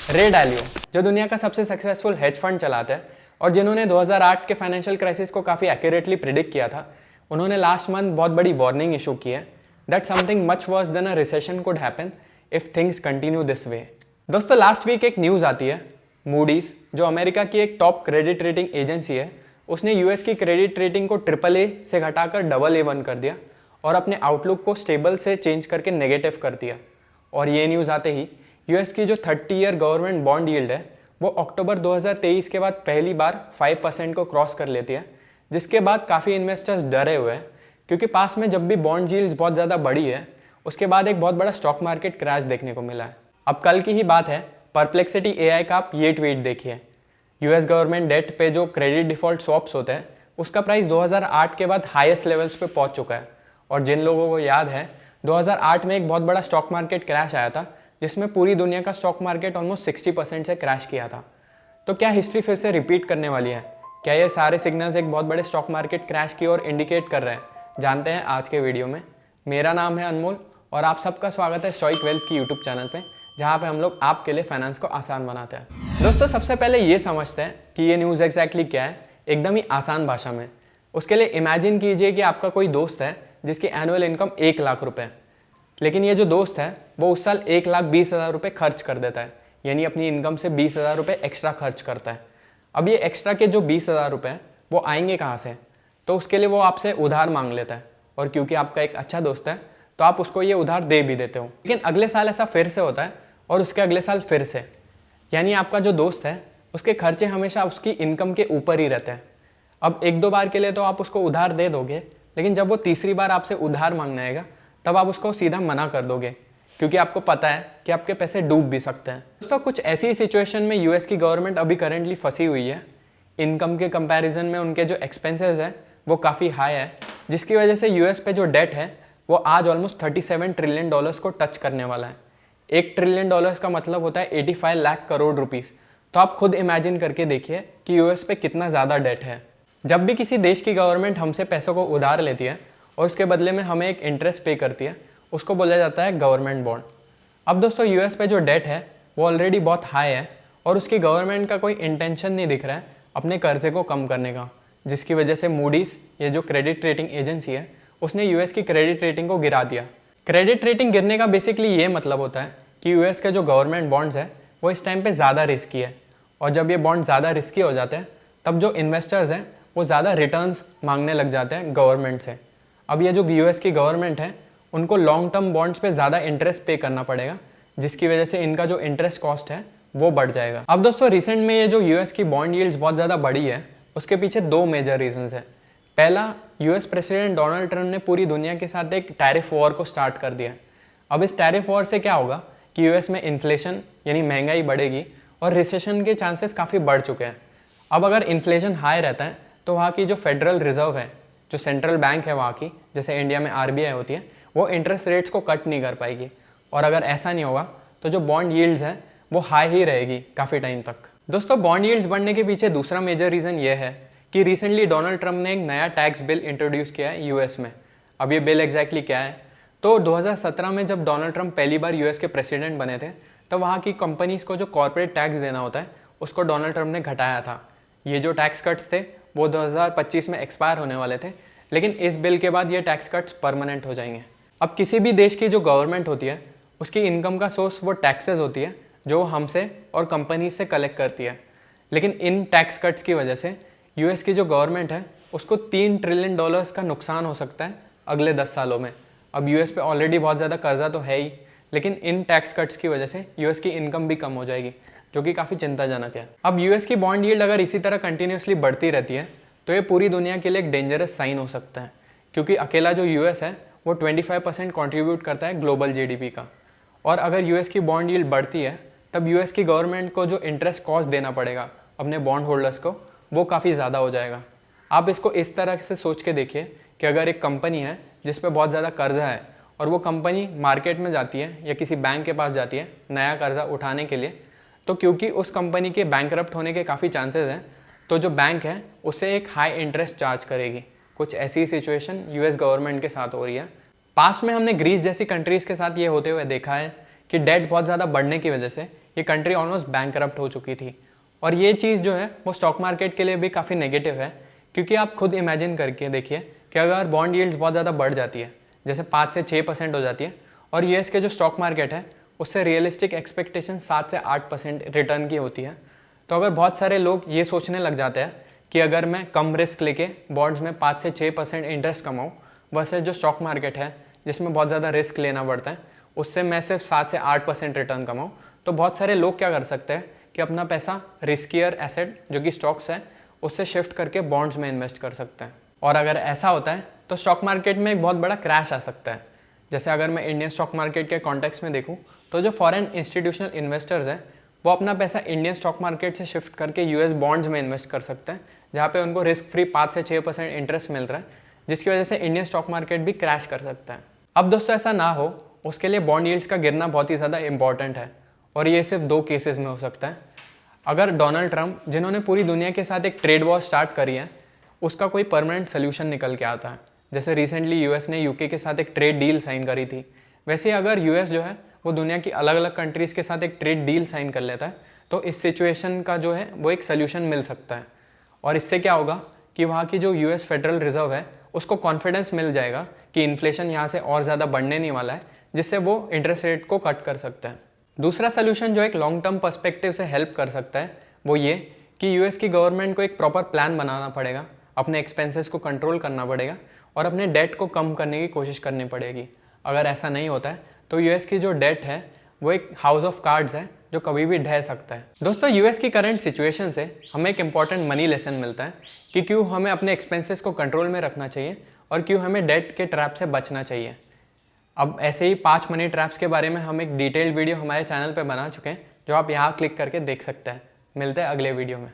रे डालियो, जो दुनिया का सबसे सक्सेसफुल हेज फंड चलाते हैं और जिन्होंने 2008 के फाइनेंशियल क्राइसिस को काफ़ी एक्यूरेटली प्रिडिक्ट किया था, उन्होंने लास्ट मंथ बहुत बड़ी वार्निंग इशू की है that something much worse than a recession could happen if things continue this way. दोस्तों, लास्ट वीक एक न्यूज़ आती है, मूडीज जो अमेरिका की एक टॉप क्रेडिट रेटिंग एजेंसी है, उसने यूएस की क्रेडिट रेटिंग को AAA से घटाकर AA1 कर दिया और अपने आउटलुक को स्टेबल से चेंज करके नेगेटिव कर दिया। और ये न्यूज़ आते ही यूएस की जो 30 ईयर गवर्नमेंट बॉन्ड यील्ड है वो अक्टूबर 2023 के बाद पहली बार 5% को क्रॉस कर लेती है, जिसके बाद काफ़ी इन्वेस्टर्स डरे हुए हैं क्योंकि पास में जब भी बॉन्ड यील्ड्स बहुत ज़्यादा बढ़ी है उसके बाद एक बहुत बड़ा स्टॉक मार्केट क्रैश देखने को मिला है। अब कल की ही बात है, परप्लेक्सिटी AI का आप ये ट्वीट देखिए। यूएस गवर्नमेंट डेट पे जो क्रेडिट डिफॉल्ट स्वैप्स होते हैं उसका प्राइस 2008 के बाद हाईएस्ट लेवल्स पे पहुंच चुका है। और जिन लोगों को याद है, 2008 में एक बहुत बड़ा स्टॉक मार्केट क्रैश आया था जिसमें पूरी दुनिया का स्टॉक मार्केट ऑलमोस्ट 60% से क्रैश किया था। तो क्या हिस्ट्री फिर से रिपीट करने वाली है? क्या ये सारे सिग्नल्स एक बहुत बड़े स्टॉक मार्केट क्रैश की ओर इंडिकेट कर रहे हैं? जानते हैं आज के वीडियो में। मेरा नाम है अनमोल और आप सबका स्वागत है स्टॉइक वेल्थ की यूट्यूब चैनल पे, जहाँ पे हम लोग आपके लिए फाइनेंस को आसान बनाते हैं। दोस्तों, सबसे पहले ये समझते हैं कि ये न्यूज़ एग्जैक्टली क्या है, एकदम ही आसान भाषा में। उसके लिए इमेजिन कीजिए कि आपका कोई दोस्त है जिसकी एनुअल इनकम 1 लाख रुपए, लेकिन ये जो दोस्त है वो उस साल 1,20,000 रुपये खर्च कर देता है, यानी अपनी इनकम से 20,000 रुपये एक्स्ट्रा खर्च करता है। अब ये एक्स्ट्रा के जो 20,000 रुपये वो आएंगे कहाँ से? तो उसके लिए वो आपसे उधार मांग लेता है, और क्योंकि आपका एक अच्छा दोस्त है तो आप उसको ये उधार दे भी देते हो। लेकिन अगले साल ऐसा फिर से होता है और उसके अगले साल फिर से, यानी आपका जो दोस्त है उसके खर्चे हमेशा उसकी इनकम के ऊपर ही रहते हैं। अब 1-2 बार के लिए तो आप उसको उधार दे दोगे, लेकिन जब वो तीसरी बार आपसे उधार मांगने आएगा तब आप उसको सीधा मना कर दोगे, क्योंकि आपको पता है कि आपके पैसे डूब भी सकते हैं। दोस्तों, कुछ ऐसी सिचुएशन में यूएस की गवर्नमेंट अभी करेंटली फंसी हुई है। इनकम के कंपैरिजन में उनके जो एक्सपेंसेस है वो काफ़ी हाई है, जिसकी वजह से यूएस पे जो डेट है वो आज ऑलमोस्ट $37 ट्रिलियन को टच करने वाला है। $1 ट्रिलियन का मतलब होता है 85 लाख करोड़ रुपीस। तो आप खुद इमेजिन करके देखिए कि यूएस पे कितना ज़्यादा डेट है। जब भी किसी देश की गवर्नमेंट हमसे पैसों को उधार लेती है और उसके बदले में हमें एक इंटरेस्ट पे करती है, उसको बोला जाता है गवर्नमेंट बॉन्ड। अब दोस्तों, यूएस पे जो डेट है वो ऑलरेडी बहुत हाई है और उसकी गवर्नमेंट का कोई इंटेंशन नहीं दिख रहा है अपने कर्जे को कम करने का, जिसकी वजह से मूडीज, ये जो क्रेडिट रेटिंग एजेंसी है, उसने यूएस की क्रेडिट रेटिंग को गिरा दिया। क्रेडिट रेटिंग गिरने का बेसिकली ये मतलब होता है कि यूएस के जो गवर्नमेंट बॉन्ड्स है वो इस टाइम पे ज़्यादा रिस्की है, और जब ये बॉन्ड ज़्यादा रिस्की हो जाते हैं तब जो इन्वेस्टर्स हैं वो ज़्यादा रिटर्न्स मांगने लग जाते हैं गवर्नमेंट से। अब ये जो यूएस की गवर्नमेंट है उनको लॉन्ग टर्म बॉन्ड्स पे ज़्यादा इंटरेस्ट पे करना पड़ेगा, जिसकी वजह से इनका जो इंटरेस्ट कॉस्ट है वो बढ़ जाएगा। अब दोस्तों, रिसेंट में ये जो यूएस की बॉन्ड यील्ड्स बहुत ज़्यादा बढ़ी है उसके पीछे 2 मेजर रीजंस है। पहला, यूएस प्रेसिडेंट डोनाल्ड ट्रम्प ने पूरी दुनिया के साथ एक टैरिफ वॉर को स्टार्ट कर दिया। अब इस टैरिफ वॉर से क्या होगा कि यूएस में इन्फ्लेशन यानी महंगाई बढ़ेगी और रिसेशन के चांसेस काफ़ी बढ़ चुके हैं। अब अगर इन्फ्लेशन हाई रहता है तो वहाँ की जो फेडरल रिजर्व है, जो सेंट्रल बैंक है वहाँ की, जैसे इंडिया में RBI होती है, वो इंटरेस्ट रेट्स को कट नहीं कर पाएगी। और अगर ऐसा नहीं होगा तो जो बॉन्ड यील्ड्स है वो हाई ही रहेगी काफ़ी टाइम तक। दोस्तों, बॉन्ड यील्ड्स बढ़ने के पीछे दूसरा मेजर रीज़न ये है कि रिसेंटली डोनाल्ड ट्रम्प ने एक नया टैक्स बिल इंट्रोड्यूस किया है यूएस में। अब ये बिल एग्जैक्टली क्या है? तो 2017 में जब डोनाल्ड ट्रम्प पहली बार यूएस के प्रेसिडेंट बने थे तब वहाँ की कंपनीज़ को जो कॉर्पोरेट टैक्स देना होता है उसको डोनाल्ड ट्रम्प ने घटाया था। ये जो टैक्स कट्स थे वो 2025 में एक्सपायर होने वाले थे, लेकिन इस बिल के बाद ये टैक्स कट्स परमानेंट हो जाएंगे। अब किसी भी देश की जो गवर्नमेंट होती है उसकी इनकम का सोर्स वो टैक्सेस होती है जो हमसे और कंपनी से कलेक्ट करती है। लेकिन इन टैक्स कट्स की वजह से यूएस की जो गवर्नमेंट है उसको $3 ट्रिलियन का नुकसान हो सकता है अगले 10 सालों में। अब यूएस पे ऑलरेडी बहुत ज़्यादा कर्जा तो है ही, लेकिन इन टैक्स कट्स की वजह से यूएस की इनकम भी कम हो जाएगी, जो कि काफ़ी चिंताजनक है। अब यूएस की बॉन्ड यील्ड अगर इसी तरह कंटिन्यूसली बढ़ती रहती है तो ये पूरी दुनिया के लिए एक डेंजरस साइन हो सकता है, क्योंकि अकेला जो यूएस है वो 25% कॉन्ट्रीब्यूट करता है ग्लोबल जीडीपी का। और अगर यूएस की बॉन्ड यील्ड बढ़ती है तब यूएस की गवर्नमेंट को जो इंटरेस्ट कॉस्ट देना पड़ेगा अपने बॉन्ड होल्डर्स को वो काफ़ी ज़्यादा हो जाएगा। आप इसको इस तरह से सोच के देखिए कि अगर एक कंपनी है जिस पे बहुत ज़्यादा कर्जा है और वो कंपनी मार्केट में जाती है या किसी बैंक के पास जाती है नया कर्जा उठाने के लिए, तो क्योंकि उस कंपनी के बैंकरप्ट होने के काफ़ी चांसेस हैं, तो जो बैंक है उसे एक हाई इंटरेस्ट चार्ज करेगी। कुछ ऐसी सिचुएशन यूएस गवर्नमेंट के साथ हो रही है। पास्ट में हमने ग्रीस जैसी कंट्रीज़ के साथ ये होते हुए देखा है कि डेट बहुत ज़्यादा बढ़ने की वजह से ये कंट्री ऑलमोस्ट बैंकरप्ट हो चुकी थी। और ये चीज़ जो है वो स्टॉक मार्केट के लिए भी काफ़ी नेगेटिव है, क्योंकि आप खुद इमेजिन करके देखिए कि अगर बॉन्ड यील्ड्स बहुत ज़्यादा बढ़ जाती है, जैसे 5 से 6% हो जाती है, और यूएस के जो स्टॉक मार्केट है उससे रियलिस्टिक एक्सपेक्टेशन 7 से 8% रिटर्न की होती है, तो अगर बहुत सारे लोग ये सोचने लग जाते हैं कि अगर मैं कम रिस्क लेके बॉन्ड्स में 5 से 6% इंटरेस्ट कमाऊँ वर्सेस जो स्टॉक मार्केट है जिसमें बहुत ज़्यादा रिस्क लेना पड़ता है, उससे मैं सिर्फ 7 से 8% रिटर्न कमाऊँ, तो बहुत सारे लोग क्या कर सकते हैं कि अपना पैसा रिस्कियर एसेट जो कि स्टॉक्स है उससे शिफ्ट करके बॉन्ड्स में इन्वेस्ट कर सकते हैं। और अगर ऐसा होता है तो स्टॉक मार्केट में एक बहुत बड़ा क्रैश आ सकता है। जैसे अगर मैं इंडियन स्टॉक मार्केट के कॉन्टेक्स्ट में देखूँ तो जो फॉरेन इंस्टीट्यूशनल इन्वेस्टर्स हैं वो अपना पैसा इंडियन स्टॉक मार्केट से शिफ्ट करके यूएस बॉन्ड्स में इन्वेस्ट कर सकते हैं, जहाँ पे उनको रिस्क फ्री 5 से 6% इंटरेस्ट मिल रहा है, जिसकी वजह से इंडियन स्टॉक मार्केट भी क्रैश कर सकता है। अब दोस्तों ऐसा ना हो उसके लिए बॉन्ड यील्ड्स का गिरना बहुत ही ज़्यादा इंपॉर्टेंट है, और ये सिर्फ 2 केसेस में हो सकता है। अगर डोनाल्ड ट्रंप, जिन्होंने पूरी दुनिया के साथ एक ट्रेड वॉर स्टार्ट करी है, उसका कोई परमानेंट सोल्यूशन निकल के आता है, जैसे रिसेंटली यूएस ने यूके के साथ एक ट्रेड डील साइन करी थी, वैसे अगर यूएस जो है वो दुनिया की अलग अलग कंट्रीज़ के साथ एक ट्रेड डील साइन कर लेता है तो इस सिचुएशन का जो है वो एक सोल्यूशन मिल सकता है। और इससे क्या होगा कि वहाँ की जो यूएस फेडरल रिजर्व है उसको कॉन्फिडेंस मिल जाएगा कि इन्फ्लेशन यहाँ से और ज़्यादा बढ़ने नहीं वाला है, जिससे वो इंटरेस्ट रेट को कट कर सकता है। दूसरा सोल्यूशन जो एक लॉन्ग टर्म पर्सपेक्टिव से हेल्प कर सकता है वो ये कि यूएस की गवर्नमेंट को एक प्रॉपर प्लान बनाना पड़ेगा, अपने एक्सपेंसेस को कंट्रोल करना पड़ेगा और अपने डेट को कम करने की कोशिश करनी पड़ेगी। अगर ऐसा नहीं होता है तो यूएस की जो डेट है वो एक हाउस ऑफ कार्ड्स है जो कभी भी ढह सकता है। दोस्तों यूएस की करंट सिचुएशन से हमें एक इंपॉर्टेंट मनी लेसन मिलता है कि क्यों हमें अपने एक्सपेंसेस को कंट्रोल में रखना चाहिए और क्यों हमें डेट के ट्रैप से बचना चाहिए। अब ऐसे ही 5 मनी ट्रैप्स के बारे में हम एक डिटेल्ड वीडियो हमारे चैनल पर बना चुके हैं, जो आप यहाँ क्लिक करके देख सकते हैं। मिलते हैं अगले वीडियो में।